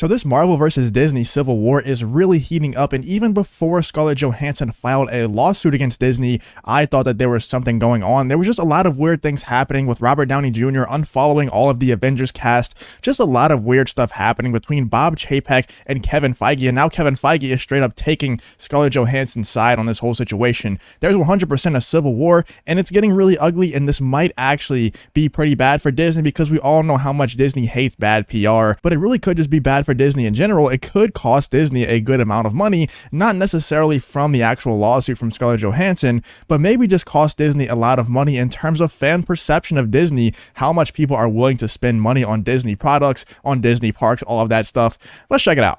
So this Marvel vs. Disney civil war is really heating up, and even before Scarlett Johansson filed a lawsuit against Disney, I thought that there was something going on. There was just a lot of weird things happening with Robert Downey Jr. unfollowing all of the Avengers cast, just a lot of weird stuff happening between Bob Chapek and Kevin Feige, and now Kevin Feige is straight up taking Scarlett Johansson's side on this whole situation. There's 100% a civil war, and it's getting really ugly, and this might actually be pretty bad for Disney because we all know how much Disney hates bad PR, but it really could just be bad for Disney in general. It could cost Disney a good amount of money, not necessarily from the actual lawsuit from Scarlett Johansson, but maybe just cost Disney a lot of money in terms of fan perception of Disney, how much people are willing to spend money on Disney products, on Disney parks, all of that stuff. Let's check it out.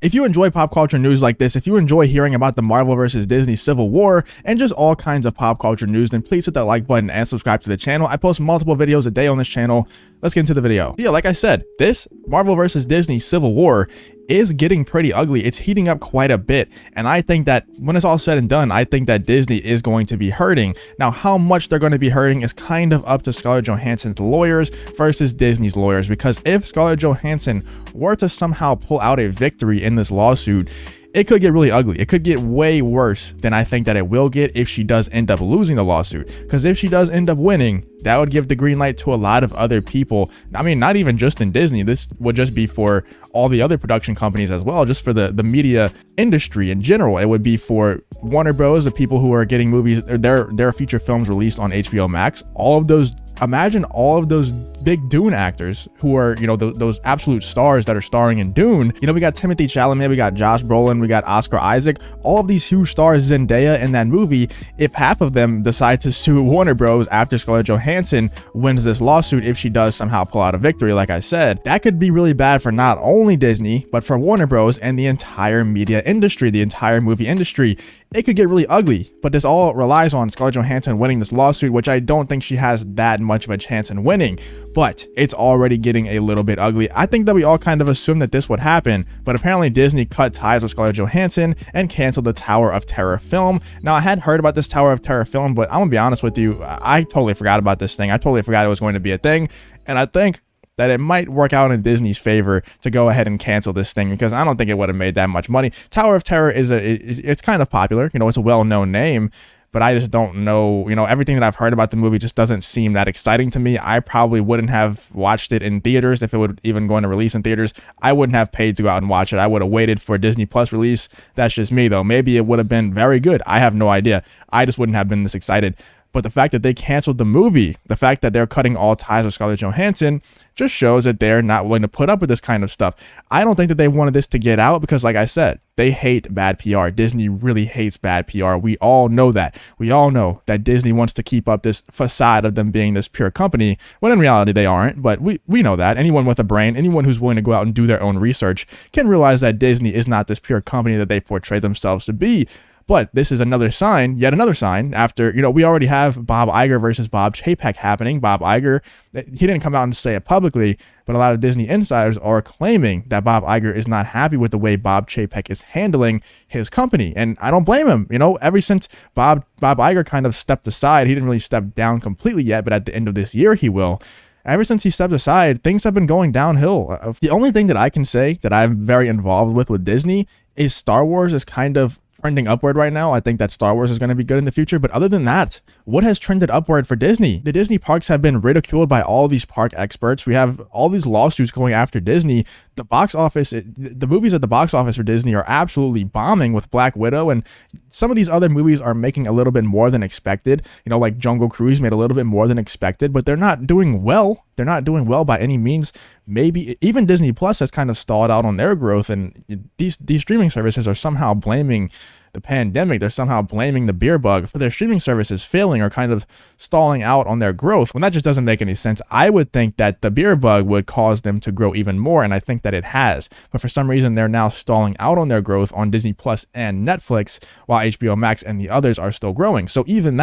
If you enjoy pop culture news like this, if you enjoy hearing about the Marvel vs. Disney civil war and just all kinds of pop culture news, then please hit that like button and subscribe to the channel. I post multiple videos a day on this channel. Let's get into the video. Yeah, like I said, this Marvel vs. Disney civil war is getting pretty ugly. It's heating up quite a bit, and I think that when it's all said and done, I think that Disney is going to be hurting. Now, how much they're going to be hurting is kind of up to Scarlett Johansson's lawyers versus Disney's lawyers, because if Scarlett Johansson were to somehow pull out a victory in this lawsuit, it could get really ugly. It could get way worse than I think that it will get if she does end up losing the lawsuit. Because if she does end up winning, that would give the green light to a lot of other people. I mean, not even just in Disney. This would just be for all the other production companies as well, just for the media industry in general. It would be for Warner Bros., the people who are getting movies, their feature films released on HBO Max. All of those, imagine all of those big Dune actors who are, you know, those absolute stars that are starring in Dune. You know, we got Timothée Chalamet, we got Josh Brolin, we got Oscar Isaac, all of these huge stars, Zendaya in that movie. If half of them decide to sue Warner Bros. After Scarlett Johansson wins this lawsuit, if she does somehow pull out a victory, like I said, that could be really bad for not only Disney, but for Warner Bros. And the entire media industry, the entire movie industry. It could get really ugly, but this all relies on Scarlett Johansson winning this lawsuit, which I don't think she has that much of a chance in winning. But it's already getting a little bit ugly. I think that we all kind of assumed that this would happen, but apparently Disney cut ties with Scarlett Johansson and canceled the Tower of Terror film. Now, I had heard about this Tower of Terror film, but I'm gonna be honest with you, I totally forgot about this thing. I totally forgot it was going to be a thing, and I think that it might work out in Disney's favor to go ahead and cancel this thing, because I don't think it would have made that much money. Tower of Terror it's kind of popular, you know, it's a well-known name, but I just don't know, you know, everything that I've heard about the movie just doesn't seem that exciting to me. I probably wouldn't have watched it in theaters if it would even going to release in theaters. I wouldn't have paid to go out and watch it. I would have waited for a Disney Plus release. That's just me, though. Maybe it would have been very good. I have no idea. I just wouldn't have been this excited. But the fact that they canceled the movie, the fact that they're cutting all ties with Scarlett Johansson, just shows that they're not willing to put up with this kind of stuff. I don't think that they wanted this to get out because, like I said, they hate bad PR. Disney really hates bad PR. We all know that. We all know that Disney wants to keep up this facade of them being this pure company, when in reality they aren't, but we know that. Anyone with a brain, anyone who's willing to go out and do their own research can realize that Disney is not this pure company that they portray themselves to be. But this is another sign, yet another sign, after, you know, we already have Bob Iger versus Bob Chapek happening. Bob Iger, he didn't come out and say it publicly, but a lot of Disney insiders are claiming that Bob Iger is not happy with the way Bob Chapek is handling his company. And I don't blame him. You know, ever since Bob Iger kind of stepped aside, he didn't really step down completely yet, but at the end of this year he will. Ever since he stepped aside, things have been going downhill. The only thing that I can say that I'm very involved with Disney is Star Wars is kind of trending upward right now. I think that Star Wars is going to be good in the future, but other than that, what has trended upward for Disney? The Disney parks have been ridiculed by all these park experts. We have all these lawsuits going after Disney. The box office, the movies at the box office for Disney are absolutely bombing with Black Widow, and some of these other movies are making a little bit more than expected. You know, like Jungle Cruise made a little bit more than expected, but they're not doing well. They're not doing well by any means. Maybe even Disney Plus has kind of stalled out on their growth, and these streaming services are somehow blaming the pandemic. They're somehow blaming the beer bug for their streaming services failing or kind of stalling out on their growth, when that just doesn't make any sense. I would think that the beer bug would cause them to grow even more, and I think that it has. But for some reason, they're now stalling out on their growth on Disney Plus and Netflix, while HBO Max and the others are still growing. So even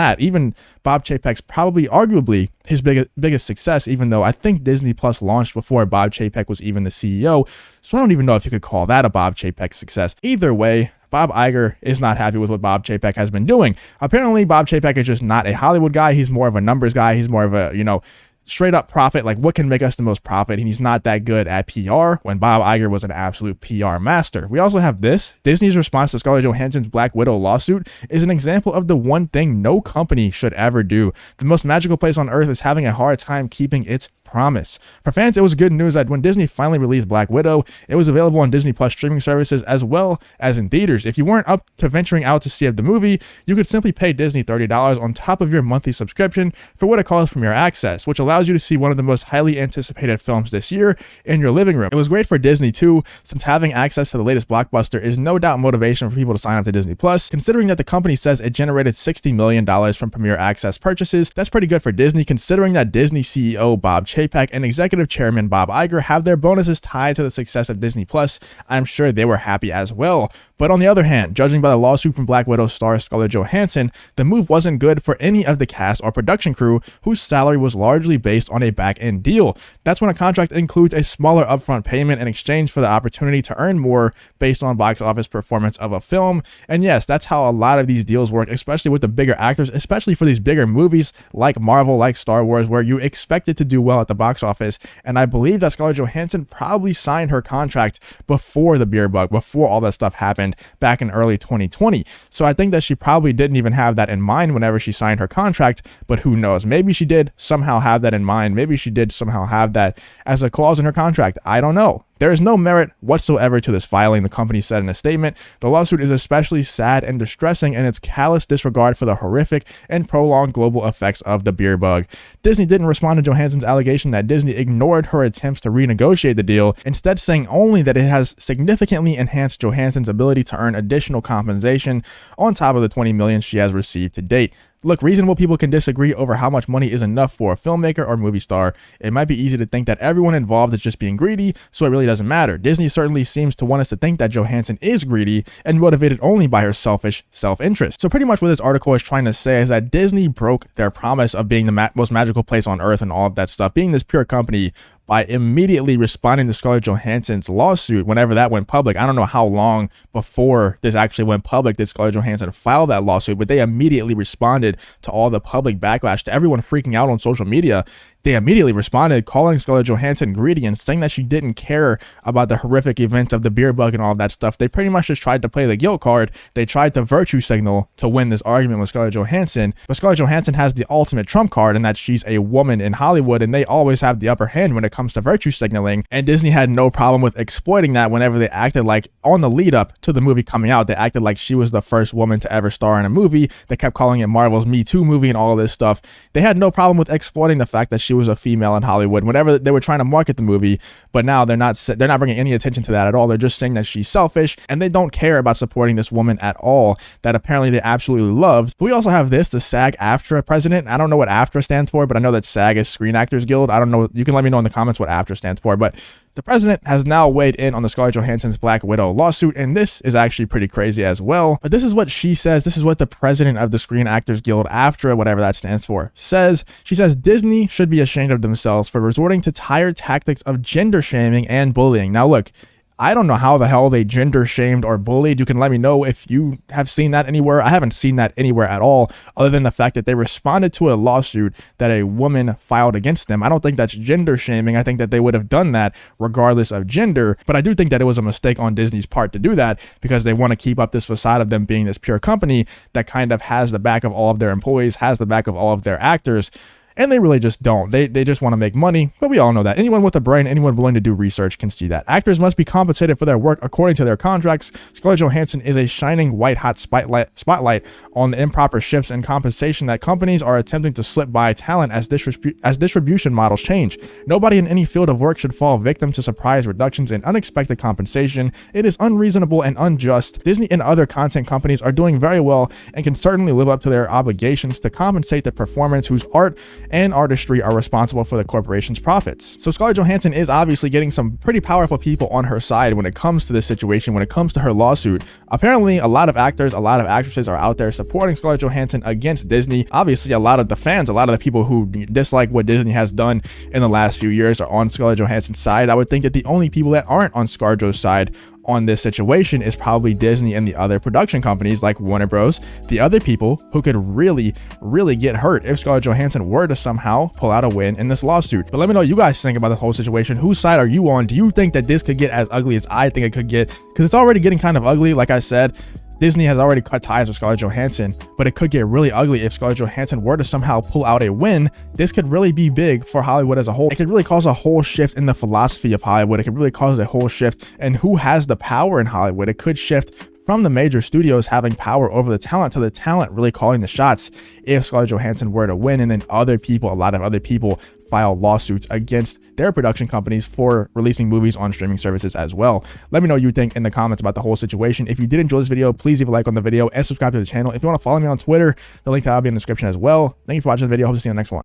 Bob Chapek's probably arguably his biggest success, even though I think Disney Plus launched before Bob Chapek was even the CEO. So I don't even know if you could call that a Bob Chapek success. Either way, Bob Iger is not happy with what Bob Chapek has been doing. Apparently, Bob Chapek is just not a Hollywood guy. He's more of a numbers guy. He's more of a, you know, straight up profit, like what can make us the most profit, and he's not that good at PR when Bob Iger was an absolute PR master. We also have this. Disney's response to Scarlett Johansson's Black Widow lawsuit is an example of the one thing no company should ever do. The most magical place on earth is having a hard time keeping its promise. For fans, it was good news that when Disney finally released Black Widow, it was available on Disney Plus streaming services as well as in theaters. If you weren't up to venturing out to see the movie, you could simply pay Disney $30 on top of your monthly subscription for what it calls Premier Access, which allows you to see one of the most highly anticipated films this year in your living room. It was great for Disney too, since having access to the latest blockbuster is no doubt motivation for people to sign up to Disney Plus. Considering that the company says it generated $60 million from Premier Access purchases, that's pretty good for Disney, considering that Disney CEO Bob Chapek and Executive Chairman Bob Iger have their bonuses tied to the success of Disney Plus. I'm sure they were happy as well. But on the other hand, judging by the lawsuit from Black Widow star Scarlett Johansson, the move wasn't good for any of the cast or production crew whose salary was largely based on a back-end deal. That's when a contract includes a smaller upfront payment in exchange for the opportunity to earn more based on box office performance of a film. And yes, that's how a lot of these deals work, especially with the bigger actors, especially for these bigger movies like Marvel, like Star Wars, where you expect it to do well at the box office. And I believe that Scarlett Johansson probably signed her contract before the beer bug, before all that stuff happened back in early 2020. So I think that she probably didn't even have that in mind whenever she signed her contract, but who knows? Maybe she did somehow have that in mind. Maybe she did somehow have that as a clause in her contract. I don't know. There is no merit whatsoever to this filing, the company said in a statement. The lawsuit is especially sad and distressing in its callous disregard for the horrific and prolonged global effects of the beer bug. Disney didn't respond to Johansson's allegation that Disney ignored her attempts to renegotiate the deal, instead saying only that it has significantly enhanced Johansson's ability to earn additional compensation on top of the $20 million she has received to date. Look, reasonable people can disagree over how much money is enough for a filmmaker or movie star. It might be easy to think that everyone involved is just being greedy, so it really doesn't matter. Disney certainly seems to want us to think that Johansson is greedy and motivated only by her selfish self-interest. So pretty much what this article is trying to say is that Disney broke their promise of being the most magical place on earth and all of that stuff, being this pure company, by immediately responding to Scarlett Johansson's lawsuit whenever that went public. I don't know how long before this actually went public did Scarlett Johansson file that lawsuit, but they immediately responded to all the public backlash, to everyone freaking out on social media. They immediately responded, calling Scarlett Johansson greedy and saying that she didn't care about the horrific events of the beer bug and all of that stuff. They pretty much just tried to play the guilt card. They tried to virtue signal to win this argument with Scarlett Johansson. But Scarlett Johansson has the ultimate trump card in that she's a woman in Hollywood, and they always have the upper hand when it comes to virtue signaling. And Disney had no problem with exploiting that whenever they acted like, on the lead up to the movie coming out, they acted like she was the first woman to ever star in a movie. They kept calling it Marvel's Me Too movie and all of this stuff. They had no problem with exploiting the fact that she was a female in Hollywood whenever they were trying to market the movie, but now they're not bringing any attention to that at all. They're just saying that she's selfish and they don't care about supporting this woman at all that apparently they absolutely loved. But we also have this, the SAG-AFTRA president. I don't know what AFTRA stands for, but I know that SAG is Screen Actors Guild. I don't know. You can let me know in the comments what AFTRA stands for, but the president has now weighed in on the Scarlett Johansson's Black Widow lawsuit, and this is actually pretty crazy as well. But this is what she says. This is what the president of the Screen Actors Guild, AFTRA, whatever that stands for, says. She says Disney should be ashamed of themselves for resorting to tired tactics of gender shaming and bullying. Now look, I don't know how the hell they gender shamed or bullied. You can let me know if you have seen that anywhere. I haven't seen that anywhere at all, other than the fact that they responded to a lawsuit that a woman filed against them. I don't think that's gender shaming. I think that they would have done that regardless of gender, but I do think that it was a mistake on Disney's part to do that because they want to keep up this facade of them being this pure company that kind of has the back of all of their employees, has the back of all of their actors. And they really just don't. They just want to make money, but we all know that. Anyone with a brain, anyone willing to do research can see that. Actors must be compensated for their work according to their contracts. Scarlett Johansson is a shining white-hot spotlight on the improper shifts in compensation that companies are attempting to slip by talent as distribution models change. Nobody in any field of work should fall victim to surprise reductions in unexpected compensation. It is unreasonable and unjust. Disney and other content companies are doing very well and can certainly live up to their obligations to compensate the performers whose art and artistry are responsible for the corporation's profits. So Scarlett Johansson is obviously getting some pretty powerful people on her side when it comes to this situation, when it comes to her lawsuit. Apparently, a lot of actors, a lot of actresses are out there supporting Scarlett Johansson against Disney. Obviously, a lot of the fans, a lot of the people who dislike what Disney has done in the last few years are on Scarlett Johansson's side. I would think that the only people that aren't on ScarJo's side on this situation is probably Disney and the other production companies like Warner Bros, the other people who could really get hurt if Scarlett Johansson were to somehow pull out a win in this lawsuit. But let me know what you guys think about this whole situation. Whose side are you on? Do you think that this could get as ugly as I think it could get? Because it's already getting kind of ugly. Like I said, Disney has already cut ties with Scarlett Johansson, but it could get really ugly if Scarlett Johansson were to somehow pull out a win. This could really be big for Hollywood as a whole. It could really cause a whole shift in the philosophy of Hollywood. It could really cause a whole shift in who has the power in Hollywood. It could shift from the major studios having power over the talent to the talent really calling the shots if Scarlett Johansson were to win, and then other people, a lot of other people, file lawsuits against their production companies for releasing movies on streaming services as well. Let me know what you think in the comments about the whole situation. If you did enjoy this video, please leave a like on the video and subscribe to the channel. If you want to follow me on Twitter, the link to that will be in the description as well. Thank you for watching the video. Hope to see you in the next one.